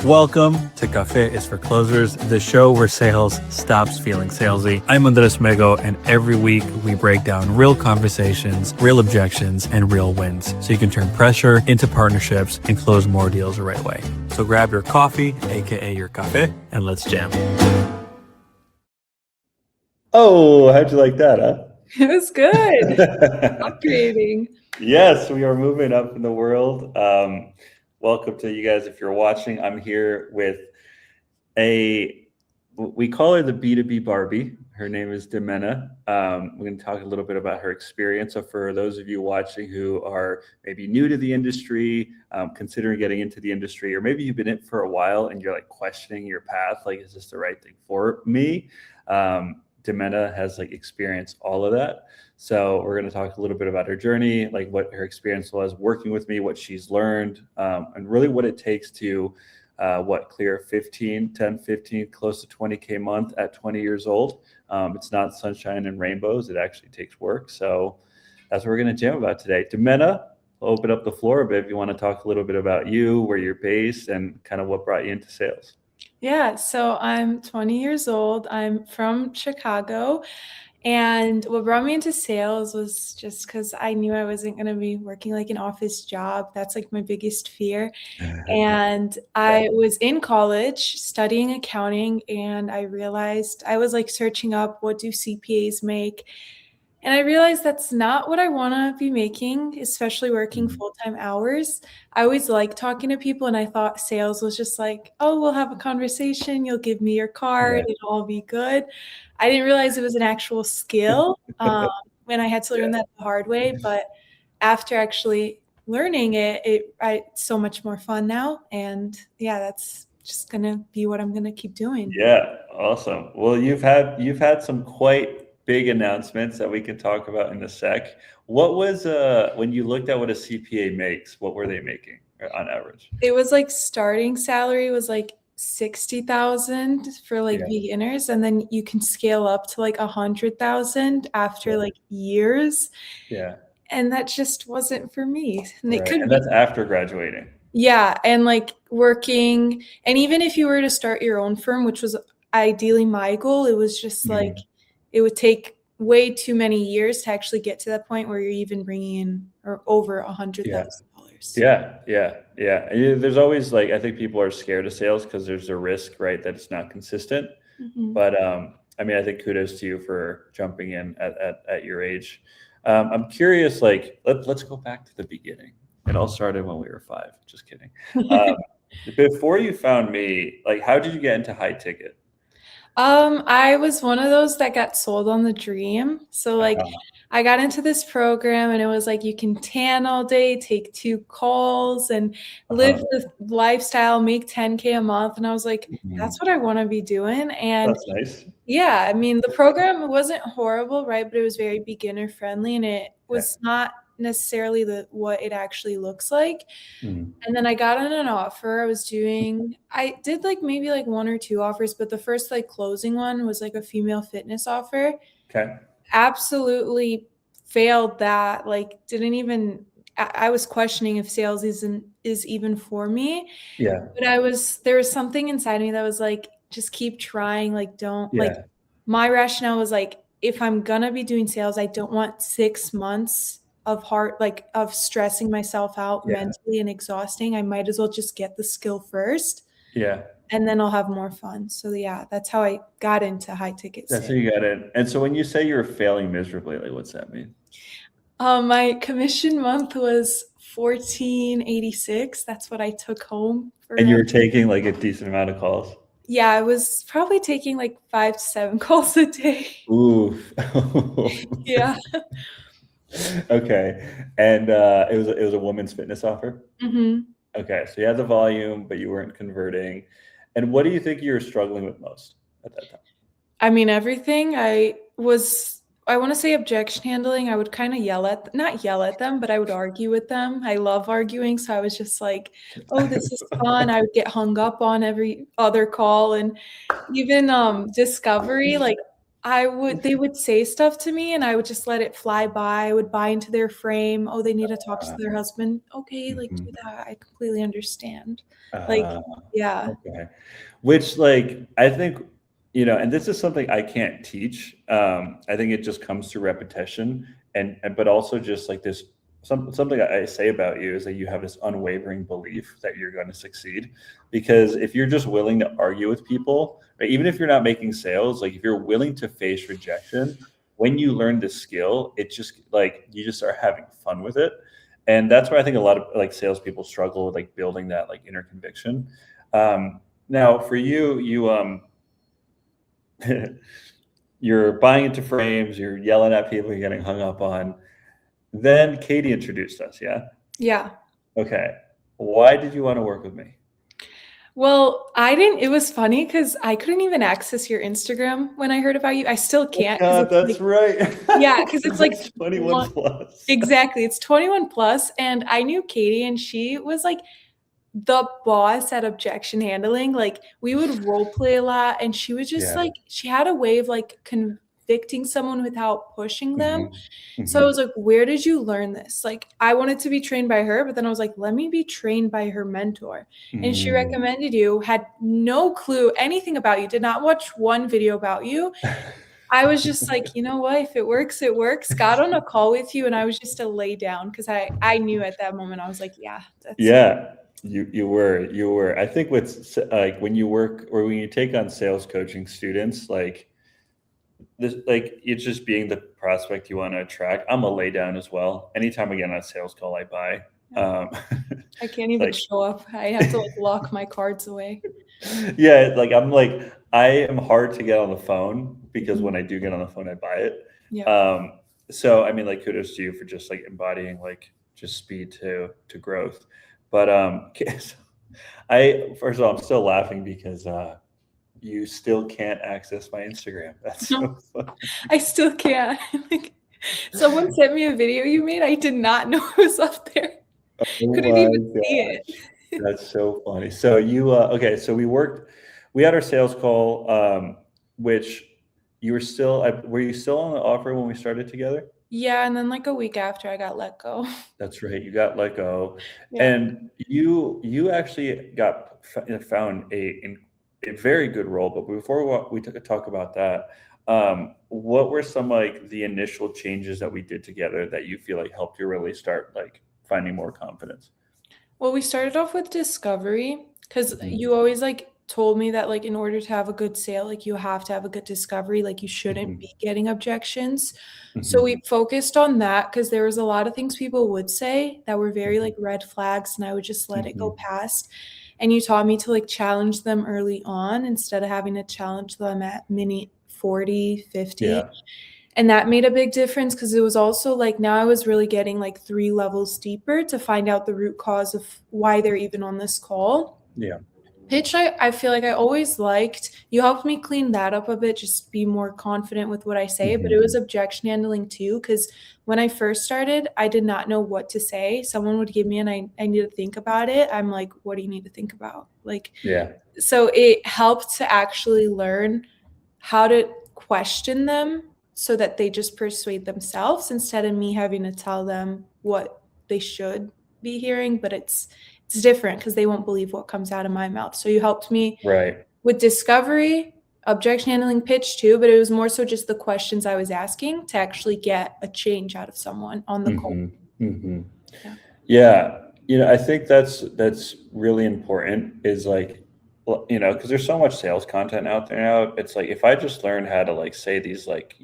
Welcome to Café Is For Closers, the show where sales stops feeling salesy. I'm Andrés Mego, and every week we break down real conversations, real objections, and real wins so you can turn pressure into partnerships and close more deals the right way. So grab your coffee, aka your café, and let's jam. Oh, how'd you like that, huh? It was good. Upgrading. Yes, we are moving up in the world. Welcome to you guys. If you're watching, I'm here with we call her the B2B Barbie. Her name is Diemena. We're going to talk a little bit about her experience. So for those of you watching who are maybe new to the industry, considering getting into the industry, or maybe you've been in it for a while and you're like questioning your path, like, is this the right thing for me? Diemena has like experienced all of that. So we're going to talk a little bit about her journey, like what her experience was working with me, what she's learned, and really what it takes to clear 15, close to 20K a month at 20 years old. It's not sunshine and rainbows. It actually takes work. So that's what we're going to jam about today. Diemena, I'll open up the floor a bit if you want to talk a little bit about you, where you're based, and kind of what brought you into sales. Yeah, so I'm 20 years old. I'm from Chicago. And what brought me into sales was just because I knew I wasn't going to be working like an office job. That's like my biggest fear. And I was in college studying accounting, and I realized I was like searching up, what do CPAs make? And I realized that's not what I want to be making, especially working full-time hours. I always like talking to people, and I thought sales was just like, oh, we'll have a conversation. You'll give me your card. It'll all be good. I didn't realize it was an actual skill when I had to learn that the hard way. But after actually learning it, it's so much more fun now. And yeah, that's just going to be what I'm going to keep doing. Yeah, awesome. Well, you've had some quite big announcements that we can talk about in a sec. What was when you looked at what a CPA makes, what were they making on average? It was like starting salary was like 60,000 for like beginners, and then you can scale up to like 100,000 after like years. Yeah. And that just wasn't for me. And and that's after graduating. Yeah, and like working, and even if you were to start your own firm, which was ideally my goal, it was just like it would take way too many years to actually get to that point where you're even bringing in or over $100,000. Yeah. And there's always like, I think people are scared of sales because there's a risk, right, that it's not consistent. But I mean, I think kudos to you for jumping in at your age. I'm curious, like, let's go back to the beginning. It all started when we were 5. Just kidding. Before you found me, like, how did you get into high ticket? I was one of those that got sold on the dream. So like I got into this program, and it was like, you can tan all day, take 2 calls, and live the lifestyle, make 10K a month. And I was like, that's what I want to be doing. And that's nice. Yeah, I mean, the program wasn't horrible, right? But it was very beginner friendly, and it was not necessarily what it actually looks like. And then I got on an offer. I did like maybe like 1 or 2 offers, but the first like closing one was like a female fitness offer. Okay. Absolutely failed that. Like I was questioning if sales is even for me. Yeah. But there was something inside me that was like, just keep trying. Like, don't like, my rationale was like, if I'm gonna be doing sales, I don't want 6 months of stressing myself out mentally and exhausting. I might as well just get the skill first. Yeah. And then I'll have more fun. So yeah, that's how I got into high ticket sales. That's how you got in. And so when you say you're failing miserably, like, what's that mean? My commission month was $1,486. That's what I took home. And you were taking like a decent amount of calls? Yeah, I was probably taking like 5 to 7 calls a day. Ooh. Yeah. Okay. And it was a woman's fitness offer? Okay. So you had the volume, but you weren't converting. And what do you think you were struggling with most at that time? I mean, everything. I want to say objection handling. I would kind of not yell at them, but I would argue with them. I love arguing. So I was just like, oh, this is fun. I would get hung up on every other call. And even discovery, like they would say stuff to me and I would just let it fly by. I would buy into their frame. Oh, they need to talk to their husband. Okay, like do Mhm. that. I completely understand. Like, Uh, yeah. okay. Which like I think, and this is something I can't teach. I think it just comes through repetition and but also just like this something I say about you is that you have this unwavering belief that you're going to succeed. Because if you're just willing to argue with people, right, even if you're not making sales, like if you're willing to face rejection, when you learn the skill, it just like you just start having fun with it. And that's why I think a lot of like salespeople struggle with like building that like inner conviction. Now for you you're buying into frames, you're yelling at people, you're getting hung up on. Then Katie introduced us, yeah? Yeah. Okay. Why did you want to work with me? Well, it was funny because I couldn't even access your Instagram when I heard about you. I still Oh can't because God, it's that's like, right. yeah, because it's like That's 21 plus. exactly. It's 21 plus. And I knew Katie and she was like the boss at objection handling. Like we would role play a lot and she was just Yeah. like, she had a way of like convicting someone without pushing them. Mhm. So I Mhm. was like, where did you learn this? Like, I wanted to be trained by her, but then I was like, let me be trained by her mentor. And she Mm. recommended you, had no clue anything about you, did not watch one video about you. I was just like, you know what? If it works, it works. Got on a call with you, and I was just a lay down because I knew at that moment I was like, yeah, that's Yeah, you were. I think with like when you work or when you take on sales coaching students, like this, like it's just being the prospect you want to attract. I'm a lay down as well. Anytime I get on a sales call, I buy. Um, I can't even like show up. I have to like lock my cards away. yeah, like I am hard to get on the phone because Mhm. when I do get on the phone, I buy it. Yeah. So I mean, like kudos to you for just like embodying like just speed to growth. But okay, so I first of all, I'm still laughing because you still can't access my Instagram. That's No, so funny. I still can't. Like, someone sent me a video you made. I did not know it was up there. Oh Couldn't even my see gosh, it. that's so funny. So you okay? So we had our sales call, which you were still. Were you still on the offer when we started together? Yeah, and then like a week after I got let go. That's right. You got let go, Yeah. and you actually got found a very good role. But before we took a talk about that, what were some like the initial changes that we did together that you feel like helped you really start like finding more confidence? Well, we started off with discovery because Mhm. you always like told me that like in order to have a good sale, like you have to have a good discovery, like you shouldn't Mhm. be getting objections. So Mhm. we focused on that because there was a lot of things people would say that were very Mhm. like red flags and I would just let it go Mhm. past. And you taught me to like challenge them early on instead of having to challenge them at minute 40, 50. Yeah. And that made a big difference because it was also like now I was really getting like 3 levels deeper to find out the root cause of why they're even on this call. Yeah. Pitch, I feel like I always liked. You helped me clean that up a bit, just be more confident with what I say. But it Mhm. was objection handling too, because when I first started, I did not know what to say. Someone would give me and I need to think about it. I'm like, what do you need to think about? Like, Yeah. so it helped to actually learn how to question them so that they just persuade themselves instead of me having to tell them what they should be hearing, but it's different because they won't believe what comes out of my mouth. So you helped me Right. with discovery, objection handling, pitch too, but it was more so just the questions I was asking to actually get a change out of someone on the call. Mhm. Mhm. Yeah. Yeah, I think that's really important is like, well, because there's so much sales content out there now. It's like if I just learn how to like say these like,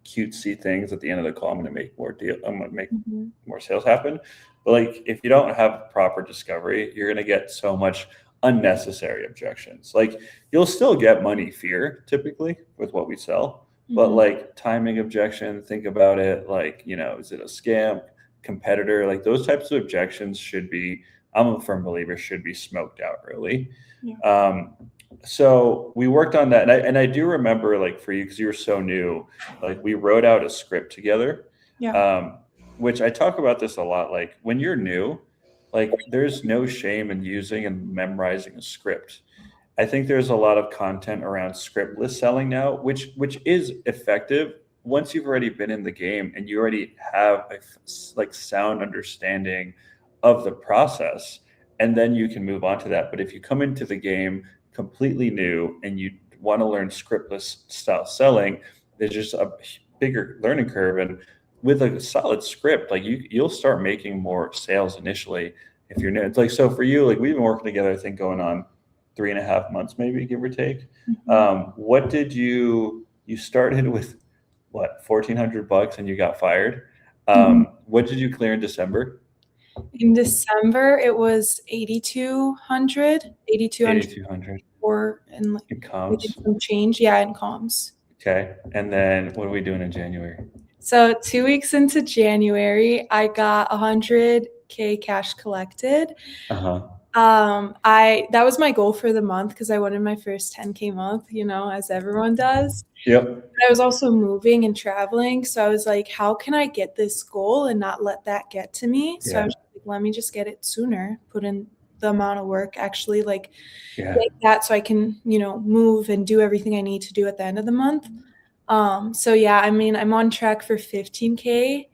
cutesy things at the end of the call, I'm gonna make Mhm. more sales happen. But like if you don't have proper discovery, you're gonna get so much unnecessary objections. Like you'll still get money fear typically with what we sell, but Mhm. like timing objection, think about it like, is it a scam? Competitor, like those types of objections should be, I'm a firm believer, should be smoked out early. Yeah. Um, so we worked on that. And I do remember like for you, because you were so new, like we wrote out a script together, Yeah. um, which I talk about this a lot. Like when you're new, like there's no shame in using and memorizing a script. I think there's a lot of content around scriptless selling now, which is effective once you've already been in the game and you already have a like sound understanding of the process, and then you can move on to that. But if you come into the game completely new and you want to learn scriptless style selling, there's just a bigger learning curve. And with a solid script, like you'll start making more sales initially if you're new. It's like, so for you, like we've been working together, I think going on 3.5 months, maybe, give or take. What did you started with what, $1,400 and you got fired? What did you clear in December? In December, it was 8,200 or in like in comms. some change. Yeah, in comms. Okay. And then what are we doing in January? So 2 weeks into January, I got 100K cash collected. That was my goal for the month because I wanted my first 10K month, as everyone does. Yep. But I was also moving and traveling. So I was like, how can I get this goal and not let that get to me? So I was like, let me just get it sooner, put in the amount of work actually like that so I can, move and do everything I need to do at the end of the month. So yeah, I mean, I'm on track for 15K,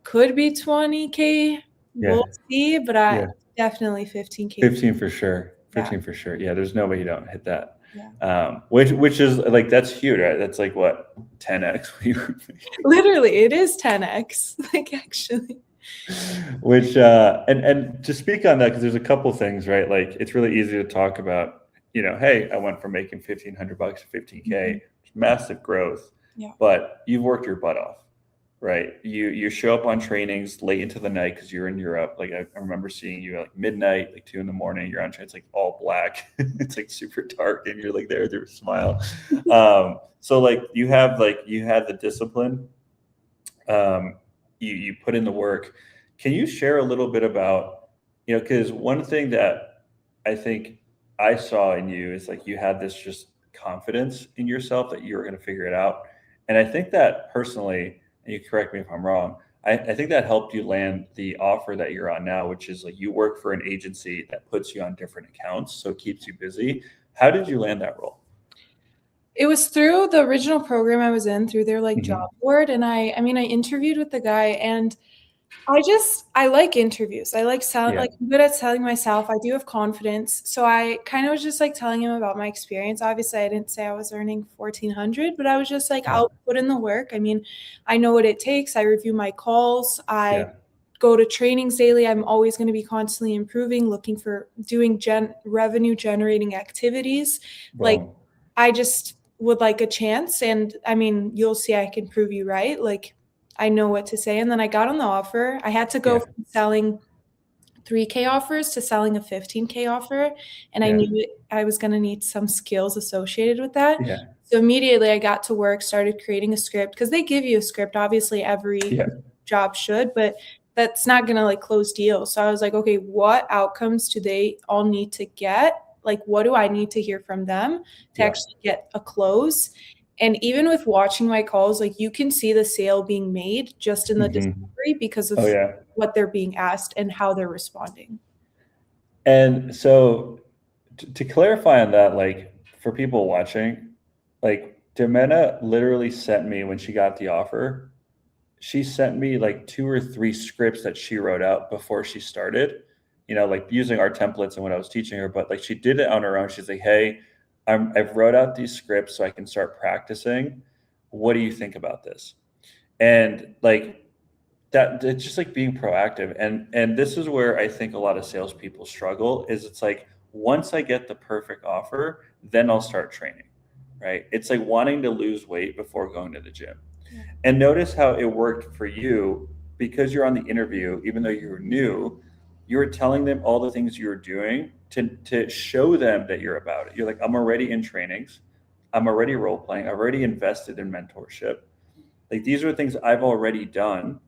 could be 20K. We'll see, but definitely 15K. 15 for sure. 15 for sure. Yeah, there's no way you don't hit that. Which is like, that's huge, right? That's like what, 10x? Literally, it is 10x, like actually. Which and to speak on that, because there's a couple things, right? Like it's really easy to talk about, hey, I went from making $1,500 to 15K, massive growth. But you've worked your butt off, right? You show up on trainings late into the night because you're in Europe. Like I remember seeing you at like midnight, like 2 a.m. You're on train, it's like all black. It's like super dark, and you're like there with your smile. So like you had the discipline. You put in the work. Can you share a little bit about, because one thing that I think I saw in you is like you had this just confidence in yourself that you were going to figure it out. And I think that personally, and you correct me if I'm wrong, I think that helped you land the offer that you're on now, which is like you work for an agency that puts you on different accounts, so it keeps you busy. How did you land that role? It was through the original program I was in, through their like job board. And I interviewed with the guy, and I like interviews. I like selling, like I'm good at selling myself. I do have confidence. So I kind of was just like telling him about my experience. Obviously, I didn't say I was earning 1,400, but I was just like, I'll put in the work. I mean, I know what it takes. I review my calls. I go to trainings daily. I'm always going to be constantly improving, looking for doing revenue generating activities. Like I just would like a chance. And I mean, you'll see I can prove you right. Like I know what to say. And then I got on the offer. I had to go from selling 3K offers to selling a 15K offer. And I knew I was going to need some skills associated with that. So immediately I got to work, started creating a script, because they give you a script. Obviously every job should, but that's not going to like close deals. So I was like, okay, what outcomes do they all need to get? Like, what do I need to hear from them to actually get a close? And even with watching my calls, like you can see the sale being made just in the discovery because of what they're being asked and how they're responding. And so to clarify on that, like for people watching, like Diemena literally sent me, when she got the offer, she sent me like 2 or 3 scripts that she wrote out before she started, like using our templates and what I was teaching her. But like she did it on her own. She's like, hey, I've wrote out these scripts so I can start practicing. What do you think about this? And like that, it's just like being proactive. And this is where I think a lot of salespeople struggle, is it's like, once I get the perfect offer, then I'll start training, right? It's like wanting to lose weight before going to the gym. And notice how it worked for you, because you're on the interview, even though you were new, you were telling them all the things you were doing to show them that you're about it. You're like, I'm already in trainings. I'm already role playing. I've already invested in mentorship. Like these are things I've already done.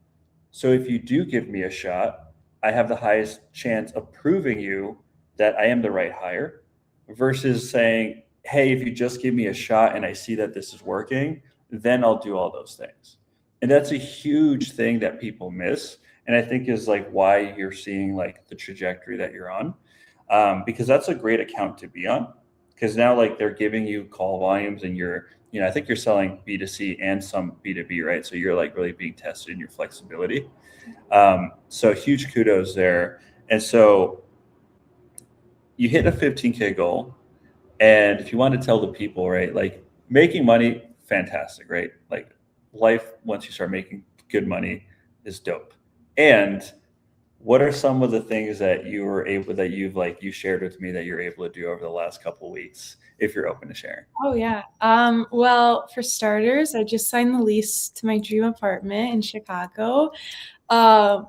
So if you do give me a shot, I have the highest chance of proving you that I am the right hire, versus saying, hey, if you just give me a shot and I see that this is working, then I'll do all those things. And that's a huge thing that people miss. And I think is like why you're seeing like the trajectory that you're on, because that's a great account to be on. because now like they're giving you call volumes and I think you're selling B2C and some B2B, right? So you're like really being tested in your flexibility. So huge kudos there. And so you hit a 15K goal. And if you want to tell the people, right, like making money, fantastic, right? Like life, once you start making good money, is dope. And what are some of the things that you shared with me that you're able to do over the last couple of weeks, if you're open to sharing? Oh yeah. Well, for starters, I just signed the lease to my dream apartment in Chicago.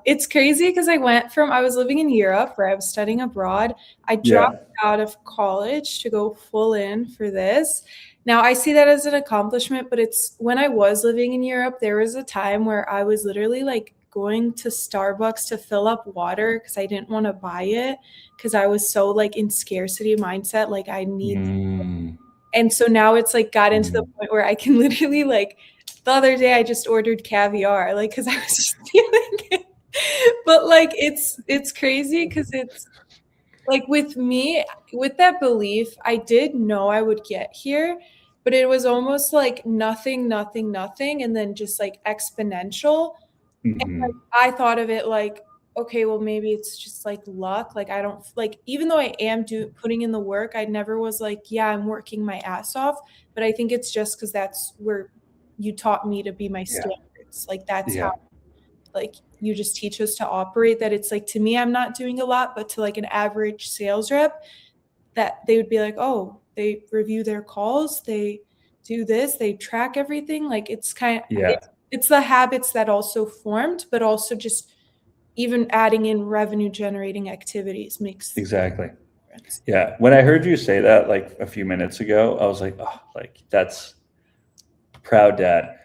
It's crazy because I was living in Europe where I was studying abroad. I dropped out of college to go full in for this. Now I see that as an accomplishment, but it's when I was living in Europe, there was a time where I was literally like going to Starbucks to fill up water because I didn't want to buy it because I was so like in scarcity mindset, like I need. And so now it's like got into the point where I can literally like the other day I just ordered caviar, like because I was just feeling it. But like it's crazy because it's like with me, with that belief, I did know I would get here, but it was almost like nothing, and then just like exponential. And like I thought of it like, okay, well maybe it's just like luck. Like I don't like even though I am putting in the work, I never was like, yeah, I'm working my ass off. But I think it's just because that's where you taught me to be my standards. Like that's how like you just teach us to operate, that it's like to me I'm not doing a lot, but to like an average sales rep that they would be like, oh, they review their calls, they do this, they track everything. Like it's kind of it's the habits that also formed, but also just even adding in revenue generating activities makes exactly difference. Yeah. When I heard you say that like a few minutes ago, I was like, oh, like that's proud dad,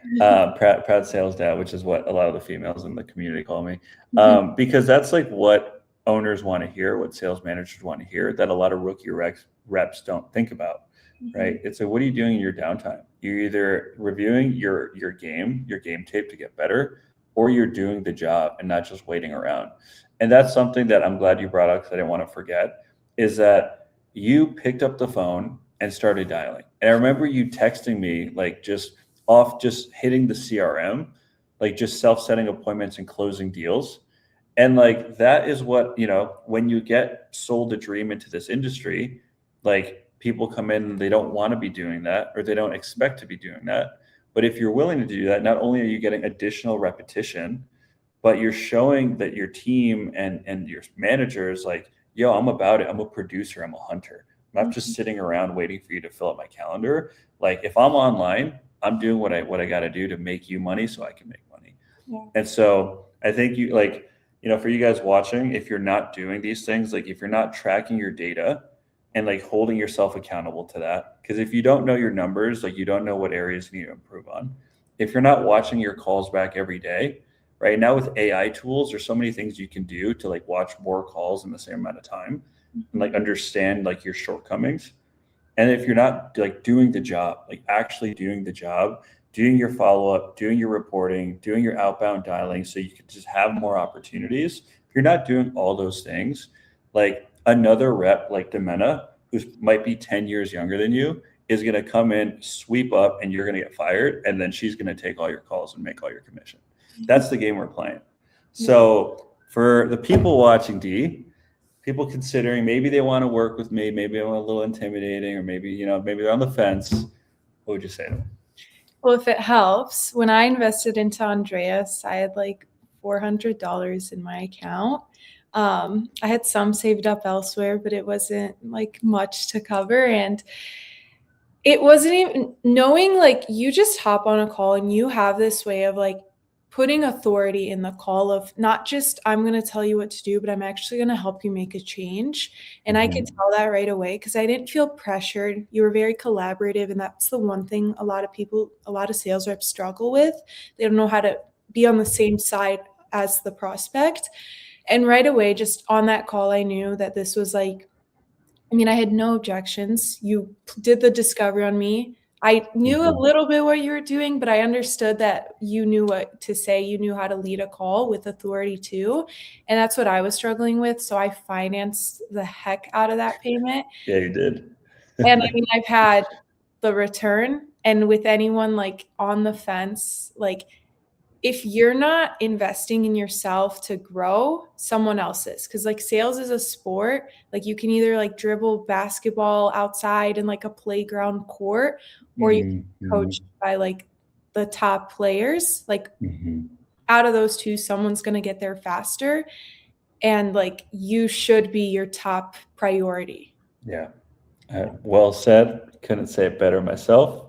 proud sales dad, which is what a lot of the females in the community call me, because that's like what owners want to hear, what sales managers want to hear, that a lot of rookie reps don't think about, right? It's like, what are you doing in your downtime? You're either reviewing your game tape to get better, or you're doing the job and not just waiting around. And that's something that I'm glad you brought up because I didn't want to forget, is that you picked up the phone and started dialing. And I remember you texting me like just hitting the CRM, like just self-setting appointments and closing deals. And like, that is what, when you get sold a dream into this industry, like people come in and they don't want to be doing that, or they don't expect to be doing that. But if you're willing to do that, not only are you getting additional repetition, but you're showing that your team and your managers like, yo, I'm about it. I'm a producer. I'm a hunter. I'm not just sitting around waiting for you to fill up my calendar. Like if I'm online, I'm doing what I got to do to make you money so I can make money. And so I think you like, for you guys watching, if you're not doing these things, like if you're not tracking your data and like holding yourself accountable to that, because if you don't know your numbers, like you don't know what areas you need to improve on. If you're not watching your calls back every day, right now with AI tools, there's so many things you can do to like watch more calls in the same amount of time and like understand like your shortcomings. And if you're not like doing the job, like actually doing the job, doing your follow-up, doing your reporting, doing your outbound dialing, so you can just have more opportunities. If you're not doing all those things, like another rep like Diemena, who might be 10 years younger than you, is going to come in, sweep up, and you're going to get fired. And then she's going to take all your calls and make all your commission. That's the game we're playing. So for the people watching, people considering maybe they want to work with me, maybe I'm a little intimidating, or maybe, maybe they're on the fence, what would you say to them? Well, if it helps, when I invested into Andrés, I had like $400 in my account. I had some saved up elsewhere, but it wasn't like much to cover. And it wasn't even knowing, like you just hop on a call and you have this way of like putting authority in the call of not just I'm going to tell you what to do, but I'm actually going to help you make a change. And I could tell that right away because I didn't feel pressured. You were very collaborative. And that's the one thing a lot of sales reps struggle with. They don't know how to be on the same side as the prospect. And right away, just on that call, I knew that this was like, I had no objections. You did the discovery on me. I knew a little bit what you were doing, but I understood that you knew what to say. You knew how to lead a call with authority too. And that's what I was struggling with. So I financed the heck out of that payment. Yeah, you did. And I mean, I've had the return, and with anyone like on the fence, like if you're not investing in yourself to grow, someone else is. Because like sales is a sport. Like you can either like dribble basketball outside in like a playground court, or you can be coached by like the top players. Like out of those two, someone's going to get there faster. And like you should be your top priority. Yeah. Well said. Couldn't say it better myself.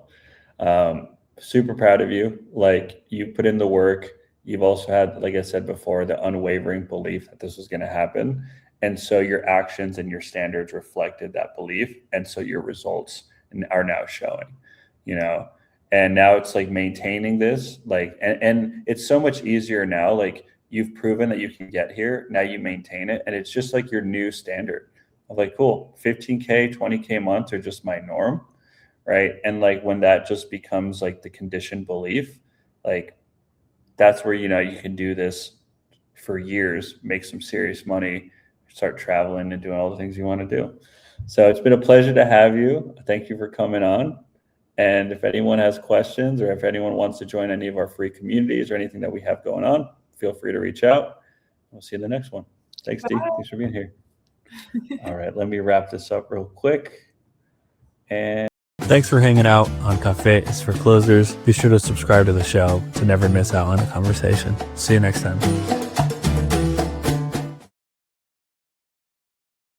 Super proud of you. Like you put in the work. You've also had, like I said before, the unwavering belief that this was going to happen. And so your actions and your standards reflected that belief. And so your results are now showing, and now it's like maintaining this, like, and it's so much easier now. Like you've proven that you can get here. Now you maintain it. And it's just like your new standard of like, cool, 15K, 20K months are just my norm. Right. And like when that just becomes like the conditioned belief, like that's where, you can do this for years, make some serious money, start traveling and doing all the things you want to do. So it's been a pleasure to have you. Thank you for coming on. And if anyone has questions or if anyone wants to join any of our free communities or anything that we have going on, feel free to reach out. We'll see you in the next one. Thanks, Dee. Thanks for being here. All right. Let me wrap this up real quick. And thanks for hanging out on Café Is For Closers. Be sure to subscribe to the show to never miss out on a conversation. See you next time.